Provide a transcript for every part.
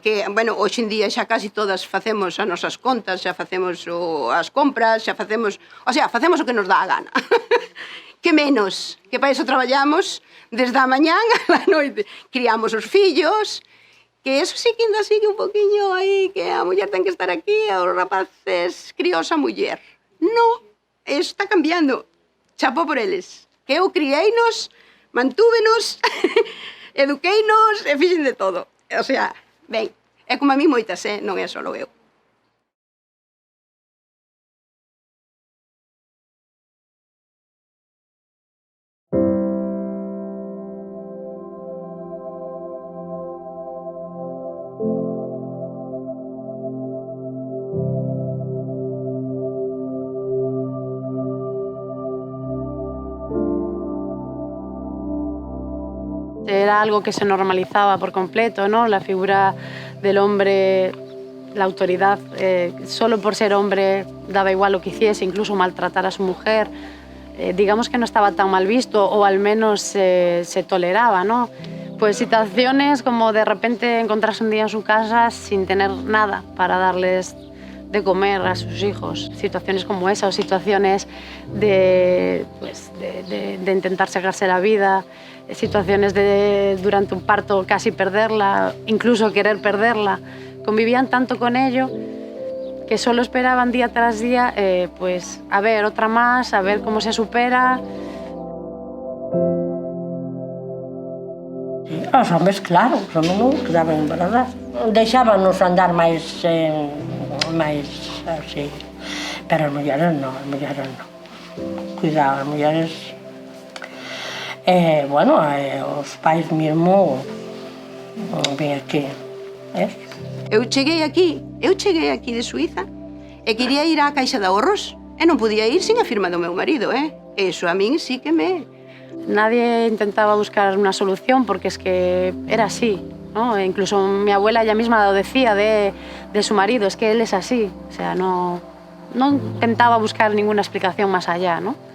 que, bueno, hoxe en día xa casi todas facemos as nosas contas, xa facemos as compras, xa facemos... O sea, facemos o que nos dá a gana. Que menos, que para iso traballamos desde a mañán a noite. Criamos os fillos, que eso sí que ainda sigue un poquinho aí, que a muller ten que estar aquí, os rapaces crios a muller. No, eso está cambiando. Chapó por eles. Que eu crieinos, mantúvenos, eduqueinos e fixen de todo. O sea... Ben, é como a mí moitas, non é só eu. Era algo que se normalizaba por completo, ¿no? La figura del hombre, la autoridad, solo por ser hombre daba igual lo que hiciese, incluso maltratar a su mujer. Digamos que no estaba tan mal visto, o al menos se toleraba, ¿no? Pues situaciones como de repente encontrarse un día en su casa sin tener nada para darles de comer a sus hijos. Situaciones como esa, o situaciones de intentar sacarse la vida, situaciones de durante un parto casi perderla, incluso querer perderla. Convivían tanto con ello que solo esperaban día tras día, pues a ver, otra más, a ver cómo se supera. Os homes, claro, os homes non quedaban embarazados. Deixábanos andar máis así, pero as mulleres non. Cuidado, as mulleres... bueno, os pais mesmo ven aquí, ves? Eu cheguei aquí de Suiza e quería ir á Caixa de Ahorros e non podía ir sin a firma do meu marido, Eso a min sí que me... Nadie intentaba buscar una solución porque es que era así, ¿no? Incluso mi abuela ella misma lo decía de su marido, es que él es así, o sea, no intentaba buscar ninguna explicación más allá, ¿no?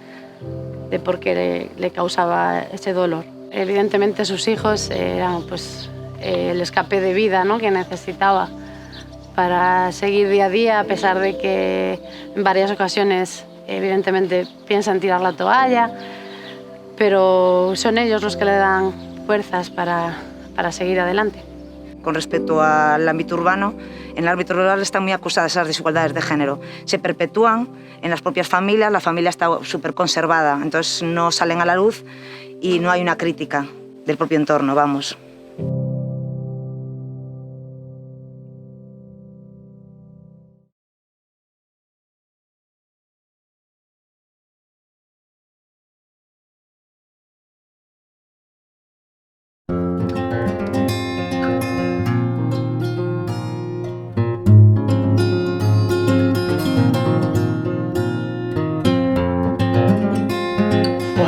De por qué le causaba ese dolor. Evidentemente sus hijos eran pues, el escape de vida, ¿no? Que necesitaba para seguir día a día, a pesar de que en varias ocasiones evidentemente piensan tirar la toalla, pero son ellos los que le dan fuerzas para seguir adelante. Con respecto al ámbito urbano, en el ámbito rural están muy acusadas esas desigualdades de género. Se perpetúan en las propias familias, la familia está súper conservada, entonces no salen a la luz y no hay una crítica del propio entorno, vamos.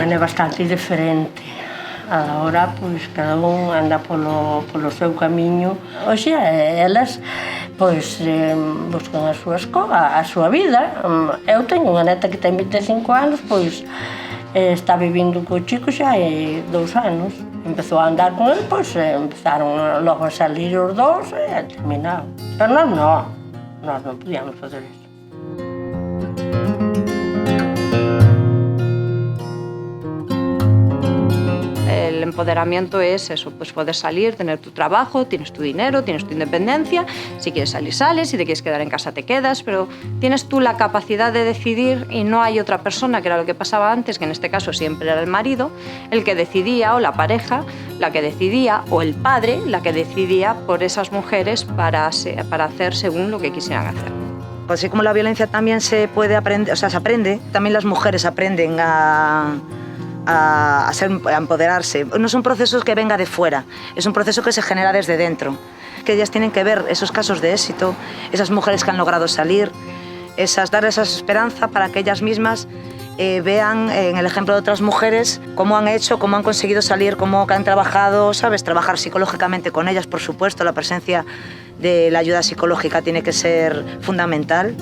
É bastante diferente. Agora, pois, cada un anda polo seu camiño. Oxe, elas, pois, buscan a súa vida. Eu teño unha neta que ten 25 anos, pois, está vivindo co chico xa hai 2 anos. Empezou a andar con ele, pois, empezaron logo a salir os dous e terminaron. Pero nós non podíamos fazer iso. El empoderamiento es eso, pues poder salir, tener tu trabajo, tienes tu dinero, tienes tu independencia, si quieres salir sales, si te quieres quedar en casa te quedas, pero tienes tú la capacidad de decidir y no hay otra persona, que era lo que pasaba antes, que en este caso siempre era el marido, el que decidía, o la pareja, la que decidía, o el padre, la que decidía por esas mujeres para hacer según lo que quisieran hacer. Pues así como la violencia también se puede aprender, o sea, se aprende, también las mujeres aprenden a empoderarse. No son procesos que venga de fuera, es un proceso que se genera desde dentro. Que ellas tienen que ver esos casos de éxito, esas mujeres que han logrado salir, dar esa esperanza para que ellas mismas vean en el ejemplo de otras mujeres cómo han hecho, cómo han conseguido salir, cómo han trabajado, ¿sabes? Trabajar psicológicamente con ellas, por supuesto, la presencia de la ayuda psicológica tiene que ser fundamental.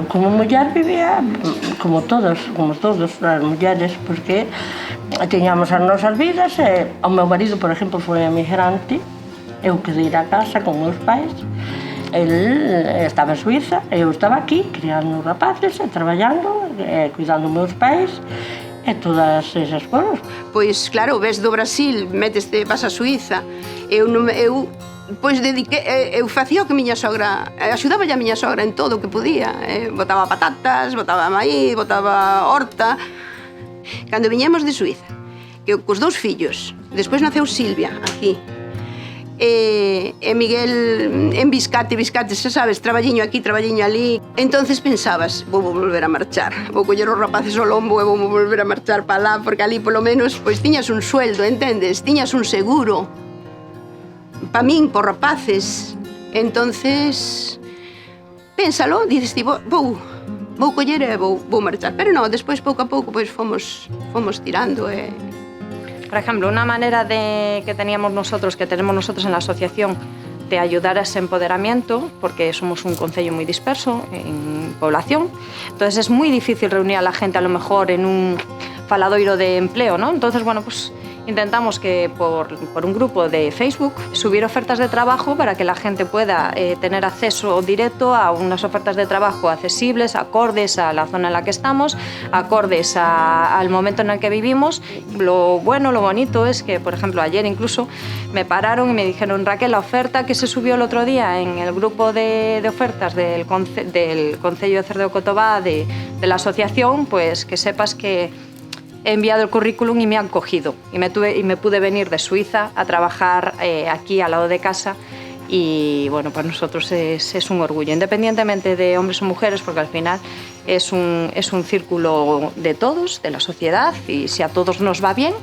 eu como muller vivía como todos as mulleres, porque tiñamos as nosas vidas e o meu marido, por exemplo, foi emigrante, eu quedei a casa con meus pais, el estaba en Suiza, eu estaba aquí criando rapaces e traballando, cuidando meus pais e todas esas cousas. Pois claro, ves do Brasil, meteste, vas a Suiza, pois eu facía o que miña sogra, axudaba a miña sogra en todo o que podía, botaba patatas, botaba maíz, botaba horta. Cando viñemos de Suiza, que cos 2 fillos, despois naceu Silvia, aquí, e Miguel en Biscate, xa sabes, traballiño aquí, traballiño ali. Entonces pensabas, vou volver a marchar, vou coller os rapaces ao lombo e vou volver a marchar para lá, porque ali polo menos pois tiñas un sueldo, entendes? Tiñas un seguro. Pa min, por rapaces. Entonces, pénsalo, dices ti, vou coller e vou marchar. Pero non, despois pouco a pouco pois fomos tirando e... Por ejemplo, una manera que tenemos nosotros en la asociación de ayudar a ese empoderamiento, porque somos un concello muy disperso en población, entonces es muy difícil reunir a la gente a lo mejor en un faladoiro de empleo, ¿no? Entonces, bueno, pues intentamos que por un grupo de Facebook subir ofertas de trabajo para que la gente pueda tener acceso directo a unas ofertas de trabajo accesibles, acordes a la zona en la que estamos, acordes al momento en el que vivimos. Lo bueno, lo bonito es que, por ejemplo, ayer incluso me pararon y me dijeron: Raquel, la oferta que se subió el otro día en el grupo de ofertas del Concello de Cerdo de Cotobá, de la asociación, pues que sepas que he enviado el currículum y me han cogido. Y me pude venir de Suiza a trabajar aquí al lado de casa. Y bueno, para nosotros es un orgullo, independientemente de hombres o mujeres, porque al final es un círculo de todos, de la sociedad, y si a todos nos va bien,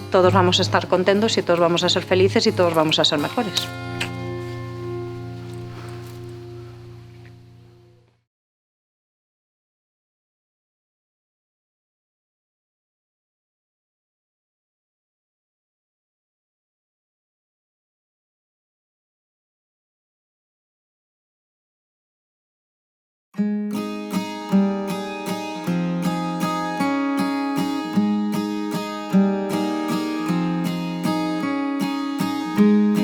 todos vamos a estar contentos y todos vamos a ser felices y todos vamos a ser mejores.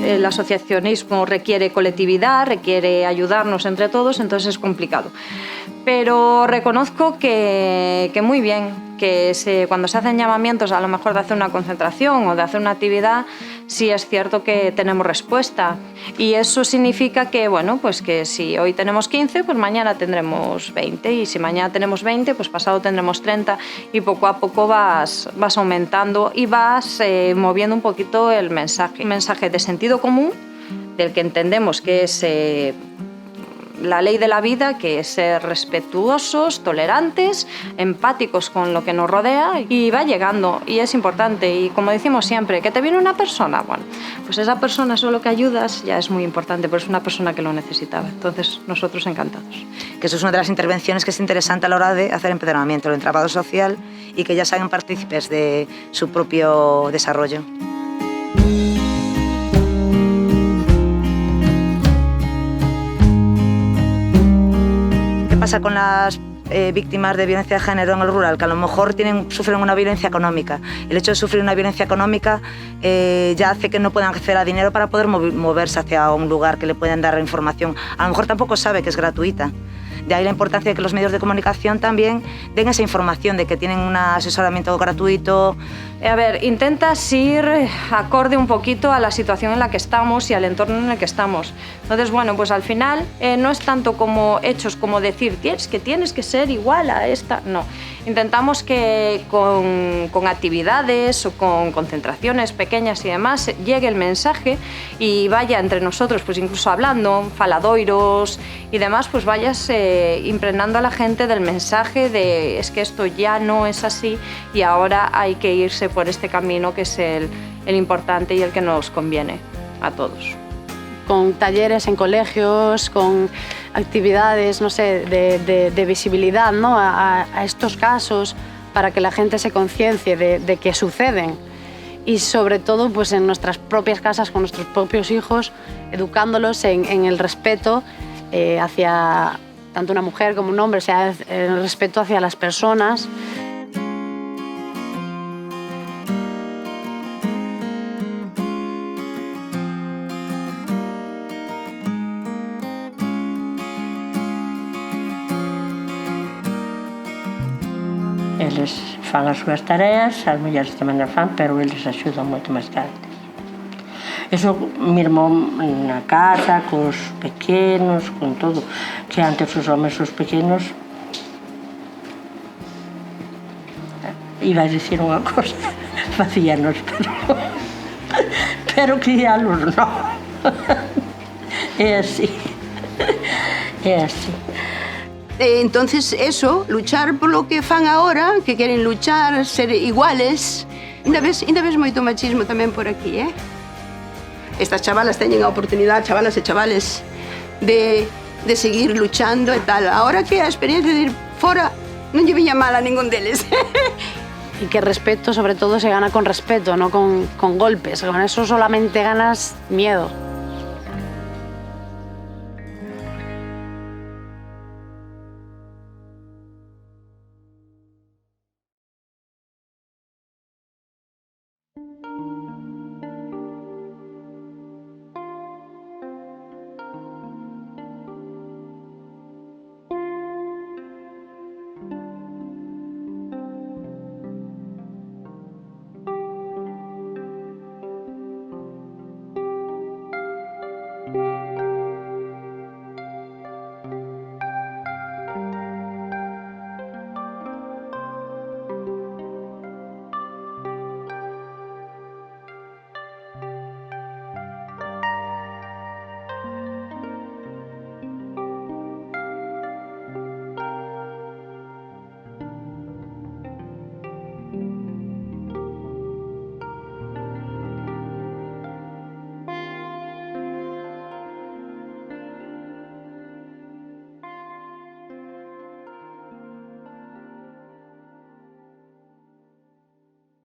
El asociacionismo requiere colectividad, requiere ayudarnos entre todos, entonces es complicado. Pero reconozco que muy bien, que cuando se hacen llamamientos a lo mejor de hacer una concentración o de hacer una actividad, sí es cierto que tenemos respuesta. Y eso significa que, bueno, pues que si hoy tenemos 15, pues mañana tendremos 20. Y si mañana tenemos 20, pues pasado tendremos 30. Y poco a poco vas aumentando y vas moviendo un poquito el mensaje. Un mensaje de sentido común, del que entendemos que es la ley de la vida, que es ser respetuosos, tolerantes, empáticos con lo que nos rodea, y va llegando, y es importante. Y como decimos siempre, que te viene una persona, bueno, pues esa persona solo que ayudas ya es muy importante, pero es una persona que lo necesitaba. Entonces, nosotros encantados. Que eso es una de las intervenciones que es interesante a la hora de hacer empoderamiento, el entramado social, y que ya sean partícipes de su propio desarrollo. ¿Qué pasa con las víctimas de violencia de género en el rural? Que a lo mejor sufren una violencia económica. El hecho de sufrir una violencia económica ya hace que no puedan acceder a dinero para poder moverse hacia un lugar que le puedan dar información. A lo mejor tampoco sabe que es gratuita. De ahí la importancia de que los medios de comunicación también den esa información de que tienen un asesoramiento gratuito. A ver, intentas ir acorde un poquito a la situación en la que estamos y al entorno en el que estamos. Entonces, bueno, pues al final no es tanto como hechos, como decir tienes que ser igual a esta. No, intentamos que con actividades o con concentraciones pequeñas y demás llegue el mensaje y vaya entre nosotros, pues incluso hablando, faladoiros y demás, pues vayas impregnando a la gente del mensaje de es que esto ya no es así y ahora hay que irse por este camino que es el importante y el que nos conviene a todos. Con talleres en colegios, con actividades, no sé, de visibilidad, ¿no? a estos casos, para que la gente se conciencie de que suceden. Y sobre todo pues en nuestras propias casas, con nuestros propios hijos, educándolos en el respeto hacia tanto una mujer como un hombre, o sea, el respeto hacia las personas. Eles fan as súas tareas, as mulleres tamén as fan, pero eles axudan moito máis que antes. Eso mesmo na casa, cos pequenos, con todo, que antes os homens os pequenos, iba a dicir unha cosa, facíanos, pero crialos non. É así, é así. Entonces, eso, luchar polo que fan agora, que queren luchar, ser iguales. Ainda ves moito machismo tamén por aquí, eh? Estas chavalas teñen a oportunidade, chavalas e chavales, de seguir luchando e tal. Ahora que a experiencia de ir fora non lle viña mal a ningún deles. Y que respeto, sobre todo, se gana con respeto, no con golpes. Con eso solamente ganas miedo.